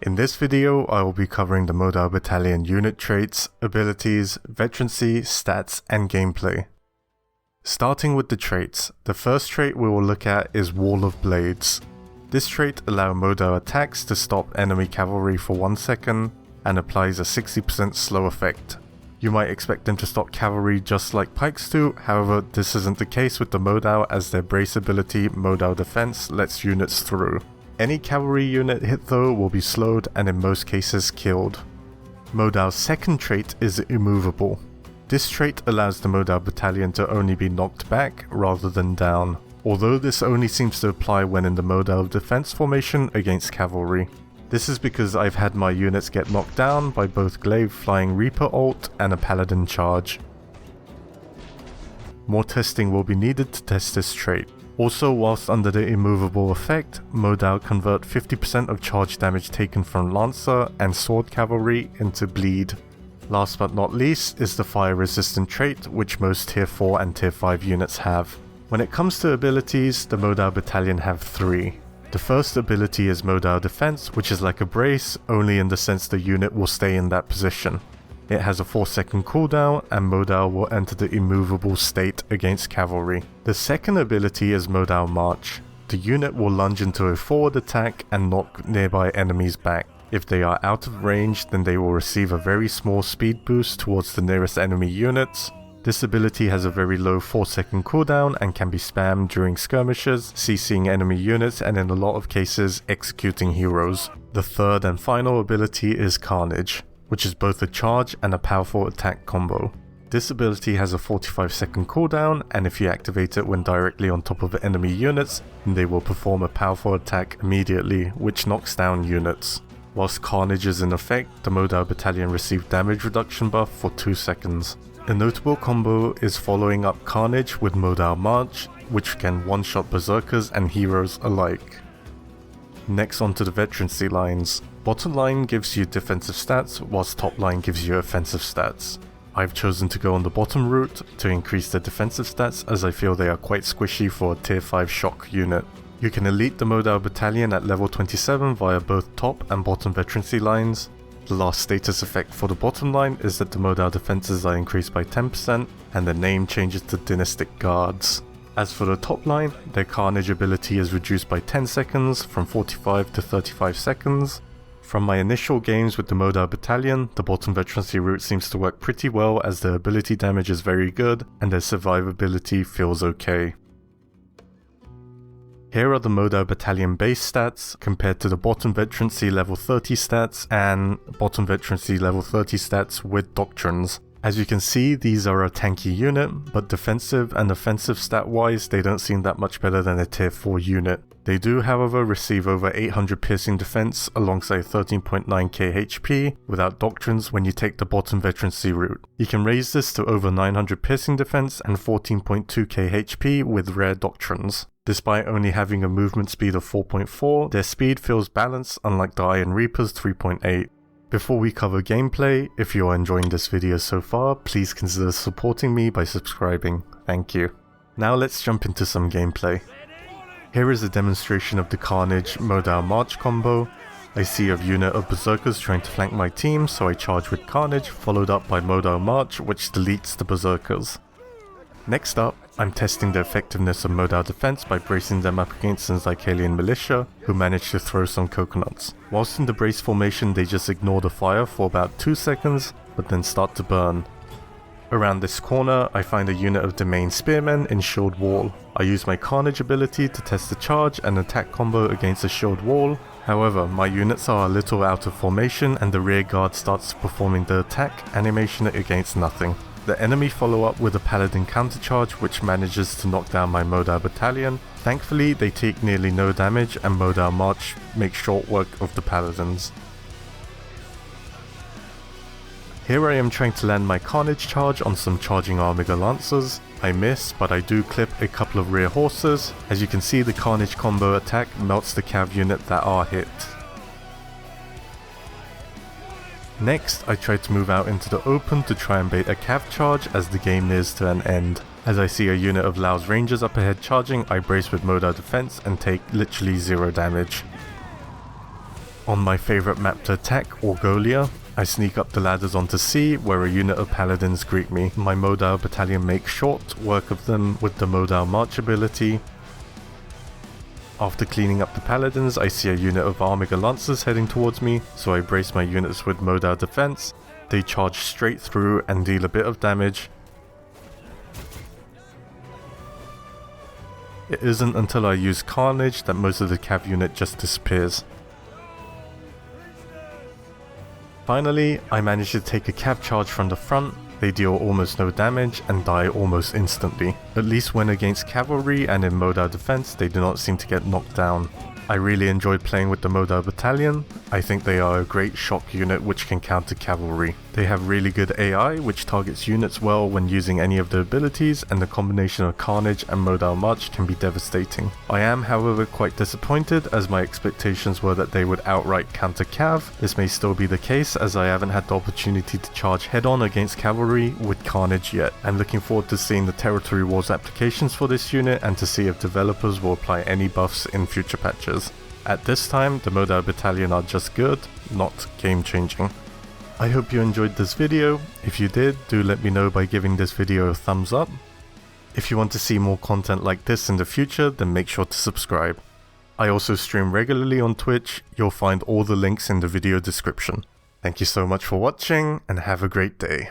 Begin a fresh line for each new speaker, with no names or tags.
In this video, I will be covering the Modao Battalion unit traits, abilities, veterancy, stats, and gameplay. Starting with the traits, the first trait we will look at is Wall of Blades. This trait allows Modao attacks to stop enemy cavalry for 1 second and applies a 60% slow effect. You might expect them to stop cavalry just like pikes do, however this isn't the case with the Modao, as their brace ability, Modao Defense, lets units through. Any cavalry unit hit though will be slowed and in most cases killed. Modao's second trait is Immovable. This trait allows the Modao Battalion to only be knocked back rather than down, although this only seems to apply when in the Modao defense formation against cavalry. This is because I've had my units get knocked down by both Glaive Flying Reaper ult and a Paladin charge. More testing will be needed to test this trait. Also, whilst under the Immovable effect, Modao convert 50% of charge damage taken from Lancer and Sword Cavalry into bleed. Last but not least is the Fire Resistant trait, which most Tier 4 and Tier 5 units have. When it comes to abilities, the Modao Battalion have 3. The first ability is Modao Defense, which is like a brace, only in the sense the unit will stay in that position. It has a 4-second cooldown, and Modao will enter the immovable state against cavalry. The second ability is Modao March. The unit will lunge into a forward attack and knock nearby enemies back. If they are out of range, then they will receive a very small speed boost towards the nearest enemy units. This ability has a very low 4-second cooldown and can be spammed during skirmishes, CCing enemy units, and in a lot of cases executing heroes. The third and final ability is Carnage, which is both a charge and a powerful attack combo. This ability has a 45-second cooldown, and if you activate it when directly on top of enemy units, then they will perform a powerful attack immediately, which knocks down units. Whilst Carnage is in effect, the Modao Battalion received damage reduction buff for 2 seconds. A notable combo is following up Carnage with Modao March, which can one-shot berserkers and heroes alike. Next onto the veterancy lines. Bottom line gives you defensive stats, whilst top line gives you offensive stats. I've chosen to go on the bottom route to increase the defensive stats, as I feel they are quite squishy for a tier 5 shock unit. You can elite the Modao Battalion at level 27 via both top and bottom veterancy lines. The last status effect for the bottom line is that the Modao defenses are increased by 10% and the name changes to Dynastic Guards. As for the top line, their Carnage ability is reduced by 10 seconds from 45 to 35 seconds. From my initial games with the Modao Battalion, the bottom veterancy route seems to work pretty well, as their ability damage is very good and their survivability feels okay. Here are the Modao Battalion base stats compared to the bottom veterancy level 30 stats and bottom veterancy level 30 stats with doctrines. As you can see, these are a tanky unit, but defensive and offensive stat wise they don't seem that much better than a tier 4 unit. They do however receive over 800 piercing defense alongside 13.9k HP without doctrines when you take the bottom veterancy route. You can raise this to over 900 piercing defense and 14.2k HP with rare doctrines. Despite only having a movement speed of 4.4, their speed feels balanced, unlike the Iron Reaper's 3.8. Before we cover gameplay, if you are enjoying this video so far, please consider supporting me by subscribing. Thank you. Now let's jump into some gameplay. Here is a demonstration of the Carnage Modao March combo. I see a unit of berserkers trying to flank my team, so I charge with Carnage, followed up by Modao March, which deletes the berserkers. Next up, I'm testing the effectiveness of Modao defense by bracing them up against an Zycalian militia, who managed to throw some coconuts. Whilst in the brace formation, they just ignore the fire for about 2 seconds, but then start to burn. Around this corner, I find a unit of Domain Spearmen in shield wall. I use my Carnage ability to test the charge and attack combo against a shield wall. However, my units are a little out of formation and the rear guard starts performing the attack animation against nothing. The enemy follow up with a Paladin countercharge, which manages to knock down my Modao Battalion. Thankfully, they take nearly no damage and Modao March makes short work of the Paladins. Here I am trying to land my Carnage charge on some charging Armigger Lancers. I miss, but I do clip a couple of rear horses. As you can see, the Carnage combo attack melts the cav unit that are hit. Next, I try to move out into the open to try and bait a cav charge as the game nears to an end. As I see a unit of Lao's Rangers up ahead charging, I brace with Modao Defense and take literally 0 damage. On my favourite map to attack, Orgolia, I sneak up the ladders onto C, where a unit of Paladins greet me. My Modao Battalion makes short work of them with the Modao March ability. After cleaning up the Paladins, I see a unit of Armiger Lancers heading towards me, so I brace my units with Modao Defense. They charge straight through and deal a bit of damage. It isn't until I use Carnage that most of the cav unit just disappears. Finally, I manage to take a cav charge from the front. They deal almost no damage and die almost instantly. At least when against cavalry and in Modao Defense, they do not seem to get knocked down. I really enjoyed playing with the Modao Battalion. I think they are a great shock unit which can counter cavalry. They have really good AI which targets units well when using any of the abilities, and the combination of Carnage and Modao March can be devastating. I am however quite disappointed, as my expectations were that they would outright counter cav. This may still be the case, as I haven't had the opportunity to charge head on against cavalry with Carnage yet. I'm looking forward to seeing the Territory Wars applications for this unit and to see if developers will apply any buffs in future patches. At this time, the Modao Battalion are just good, not game changing. I hope you enjoyed this video. If you did, do let me know by giving this video a thumbs up. If you want to see more content like this in the future, then make sure to subscribe. I also stream regularly on Twitch. You'll find all the links in the video description. Thank you so much for watching, and have a great day.